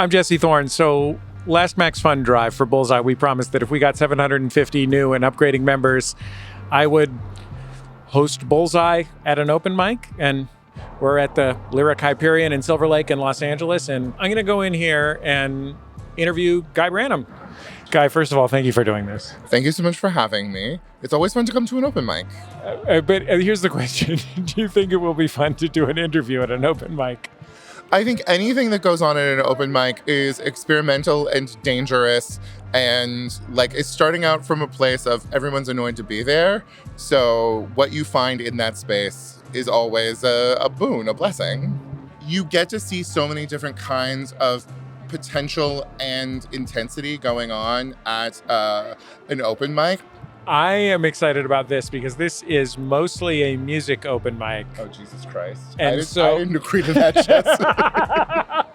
I'm Jesse Thorn. So last Max Fund drive for Bullseye, we promised that if we got 750 new and upgrading members, I would host Bullseye at an open mic. And we're at the Lyric Hyperion in Silver Lake in Los Angeles. And I'm going to go in here and interview Guy Branum. Guy, first of all, thank you for doing this. Thank you so much for having me. It's always fun to come to an open mic. But here's the question. Do you think it will be fun to do an interview at an open mic? I think anything that goes on at an open mic is experimental and dangerous, and like it's starting out from a place of everyone's annoyed to be there. So what you find in that space is always a boon, a blessing. You get to see so many different kinds of potential and intensity going on at an open mic. I am excited about this because this is mostly a music open mic. Oh, Jesus Christ. And I didn't agree to that, Jess.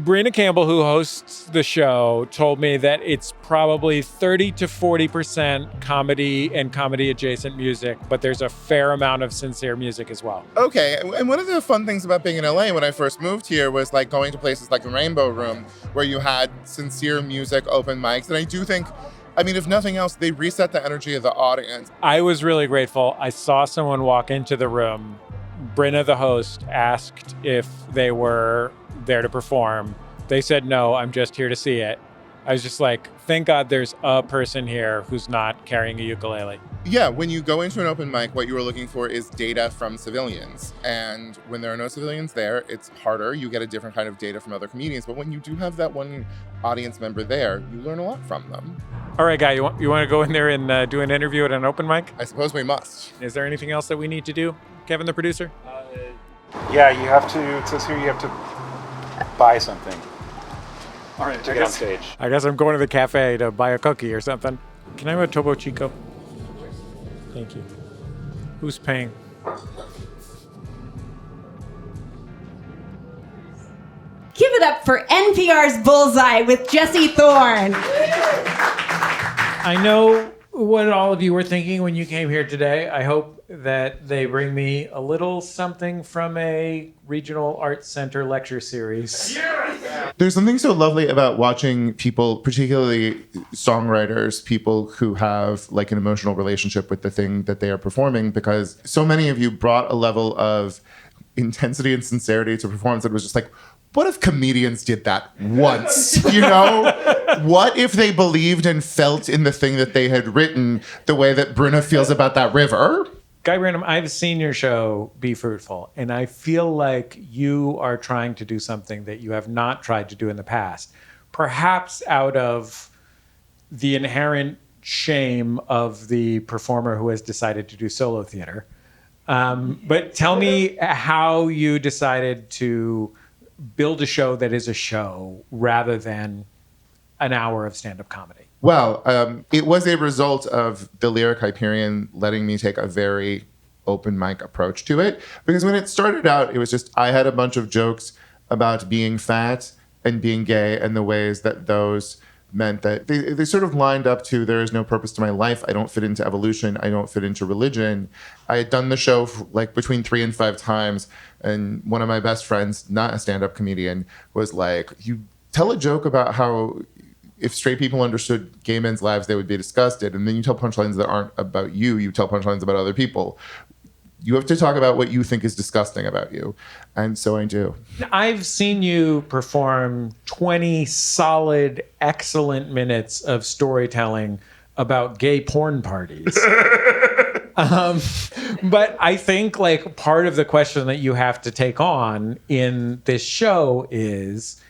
Brina Campbell, who hosts the show, told me that it's probably 30 to 40% comedy and comedy-adjacent music, but there's a fair amount of sincere music as well. Okay, and one of the fun things about being in LA when I first moved here was like going to places like the Rainbow Room, where you had sincere music open mics. And I do think, I mean, if nothing else, they reset the energy of the audience. I was really grateful. I saw someone walk into the room. Brina, the host, asked if they were there to perform. They said, no, I'm just here to see it. I was just like, thank God there's a person here who's not carrying a ukulele. Yeah, when you go into an open mic, what you are looking for is data from civilians. And when there are no civilians there, it's harder. You get a different kind of data from other comedians. But when you do have that one audience member there, you learn a lot from them. All right, Guy, you want to go in there and do an interview at an open mic? I suppose we must. Is there anything else that we need to do, Kevin, the producer? Yeah, you have to, it says here you have to buy something. All right, to get on stage. I guess I'm going to the cafe to buy a cookie or something. Can I have a Topo Chico? Thank you. Who's paying? Give it up for NPR's Bullseye with Jesse Thorn. I know what all of you were thinking when you came here today. I hope that they bring me a little something from a regional arts center lecture series. There's something so lovely about watching people, particularly songwriters, people who have like an emotional relationship with the thing that they are performing, because so many of you brought a level of intensity and sincerity to performance that was just like, what if comedians did that once, you know? What if they believed and felt in the thing that they had written the way that Bruna feels about that river? Guy Branum, I've seen your show Be Fruitful, and I feel like you are trying to do something that you have not tried to do in the past, perhaps out of the inherent shame of the performer who has decided to do solo theater. But tell me how you decided to build a show that is a show rather than an hour of stand-up comedy. Well, it was a result of the Lyric Hyperion letting me take a very open mic approach to it. Because when it started out, it was just, I had a bunch of jokes about being fat and being gay and the ways that those meant that they sort of lined up to, there is no purpose to my life. I don't fit into evolution. I don't fit into religion. I had done the show like between 3 and 5 times. And one of my best friends, not a stand-up comedian, was like, you tell a joke about how if straight people understood gay men's lives, they would be disgusted. And then you tell punchlines that aren't about you. You tell punchlines about other people. You have to talk about what you think is disgusting about you. And so I do. I've seen you perform 20 solid, excellent minutes of storytelling about gay porn parties. But I think like part of the question that you have to take on in this show is,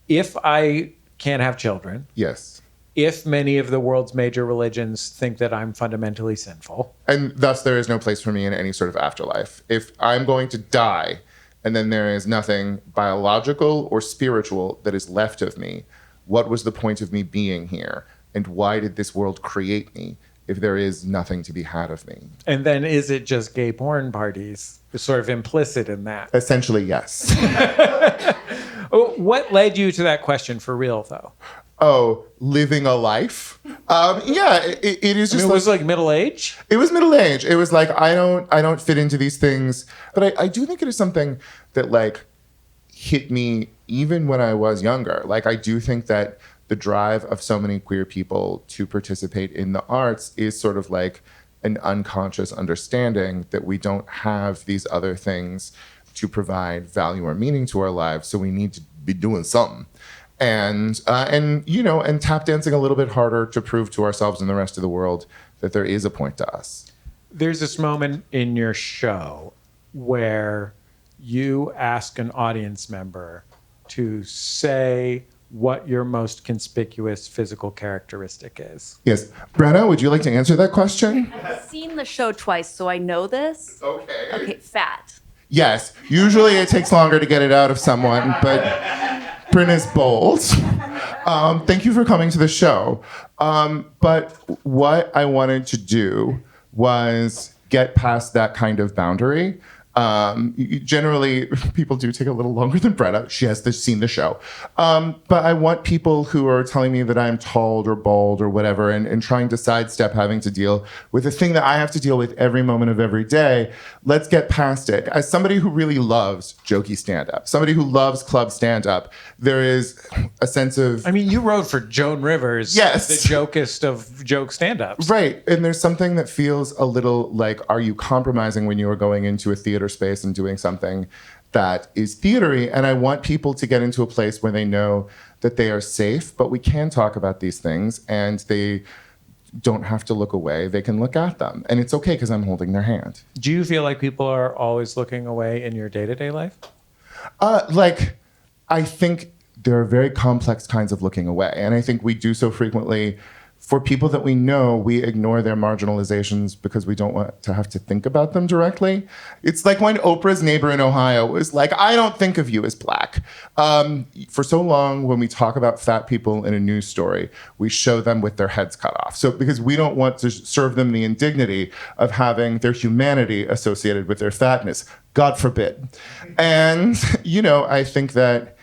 if I can't have children. Yes. If many of the world's major religions think that I'm fundamentally sinful. And thus there is no place for me in any sort of afterlife. If I'm going to die and then there is nothing biological or spiritual that is left of me, what was the point of me being here? And why did this world create me if there is nothing to be had of me? And then is it just gay porn parties? It's sort of implicit in that. Essentially, yes. What led you to that question for real, though? Oh, living a life? Yeah, it is just. I mean, it was like middle age? It was middle age. It was like, I don't fit into these things. But I do think it is something that like hit me even when I was younger. Like, I do think that the drive of so many queer people to participate in the arts is sort of like an unconscious understanding that we don't have these other things to provide value or meaning to our lives, so we need to be doing something. And tap dancing a little bit harder to prove to ourselves and the rest of the world that there is a point to us. There's this moment in your show where you ask an audience member to say what your most conspicuous physical characteristic is. Yes. Brenna, would you like to answer that question? I've seen the show twice, so I know this. Okay. Okay, fat. Yes. Usually it takes longer to get it out of someone, but Brenna's bold. Thank you for coming to the show. But what I wanted to do was get past that kind of boundary. Generally, people do take a little longer than Brenna. She has seen the show. But I want people who are telling me that I'm tall or bald or whatever and trying to sidestep having to deal with the thing that I have to deal with every moment of every day. Let's get past it. As somebody who really loves jokey stand-up, somebody who loves club stand-up, there is a sense of... I mean, you wrote for Joan Rivers, yes, the jokest of joke stand-ups. Right. And there's something that feels a little like, are you compromising when you are going into a theater space and doing something that is theatery? And I want people to get into a place where they know that they are safe, but we can talk about these things and they don't have to look away. They can look at them. And it's okay because I'm holding their hand. Do you feel like people are always looking away in your day-to-day life? I think there are very complex kinds of looking away. And I think we do so frequently. For people that we know, we ignore their marginalizations because we don't want to have to think about them directly. It's like when Oprah's neighbor in Ohio was like, I don't think of you as black. For so long, when we talk about fat people in a news story, we show them with their heads cut off. So because we don't want to serve them the indignity of having their humanity associated with their fatness. God forbid. And, I think that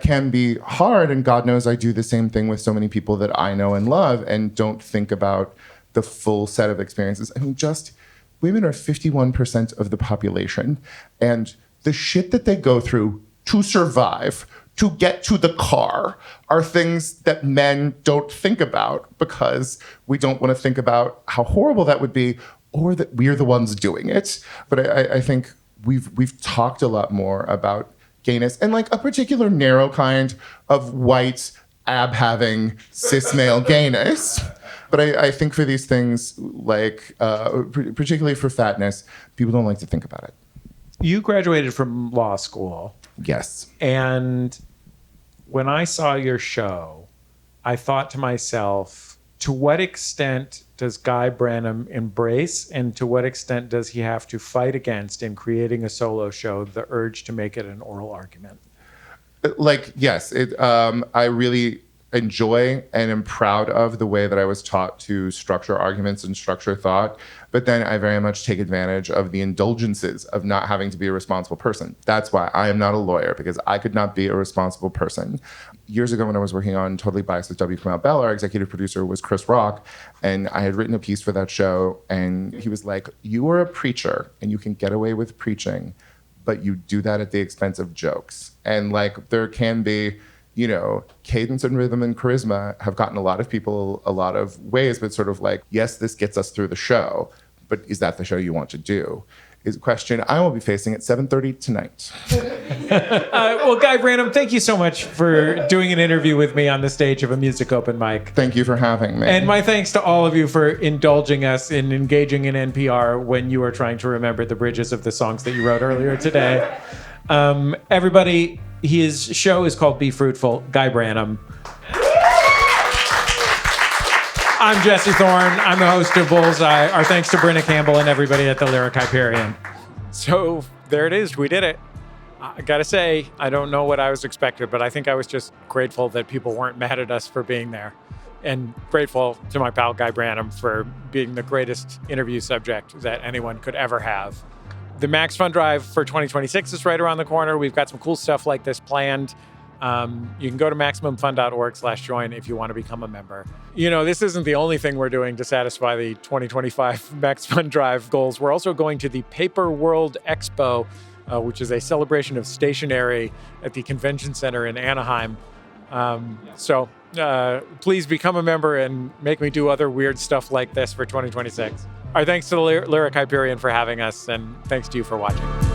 can be hard, and God knows I do the same thing with so many people that I know and love and don't think about the full set of experiences. I mean, women are 51% of the population, and the shit that they go through to survive, to get to the car, are things that men don't think about because we don't want to think about how horrible that would be or that we're the ones doing it. But I think we've talked a lot more about gayness and like a particular narrow kind of white ab-having cis male gayness. But I think for these things, like particularly for fatness, people don't like to think about it. You graduated from law school. Yes. And when I saw your show, I thought to myself, to what extent does Guy Branum embrace, and to what extent does he have to fight against in creating a solo show the urge to make it an oral argument? Yes, I really enjoy and am proud of the way that I was taught to structure arguments and structure thought. But then I very much take advantage of the indulgences of not having to be a responsible person. That's why I am not a lawyer, because I could not be a responsible person. Years ago when I was working on Totally Biased with W. Kamau Bell, our executive producer was Chris Rock, and I had written a piece for that show, and he was like, you are a preacher and you can get away with preaching, but you do that at the expense of jokes. And there can be, cadence and rhythm and charisma have gotten a lot of people a lot of ways, but sort of yes, this gets us through the show, but is that the show you want to do? Is a question I will be facing at 7:30 tonight. Well, Guy Branum, thank you so much for doing an interview with me on the stage of a music open mic. Thank you for having me. And my thanks to all of you for indulging us in engaging in NPR when you are trying to remember the bridges of the songs that you wrote earlier today. Everybody, his show is called Be Fruitful, Guy Branum. I'm Jesse Thorn. I'm the host of Bullseye. Our thanks to Brenna Campbell and everybody at the Lyric Hyperion. So there it is. We did it. I gotta say, I don't know what I was expecting, but I think I was just grateful that people weren't mad at us for being there. And grateful to my pal Guy Branum for being the greatest interview subject that anyone could ever have. The Max Fund Drive for 2026 is right around the corner. We've got some cool stuff like this planned. You can go to MaximumFun.org/join if you want to become a member. This isn't the only thing we're doing to satisfy the 2025 Max Fund Drive goals. We're also going to the Paper World Expo which is a celebration of stationery at the Convention Center in Anaheim. So please become a member and make me do other weird stuff like this for 2026. Our thanks to the Lyric Hyperion for having us, and thanks to you for watching.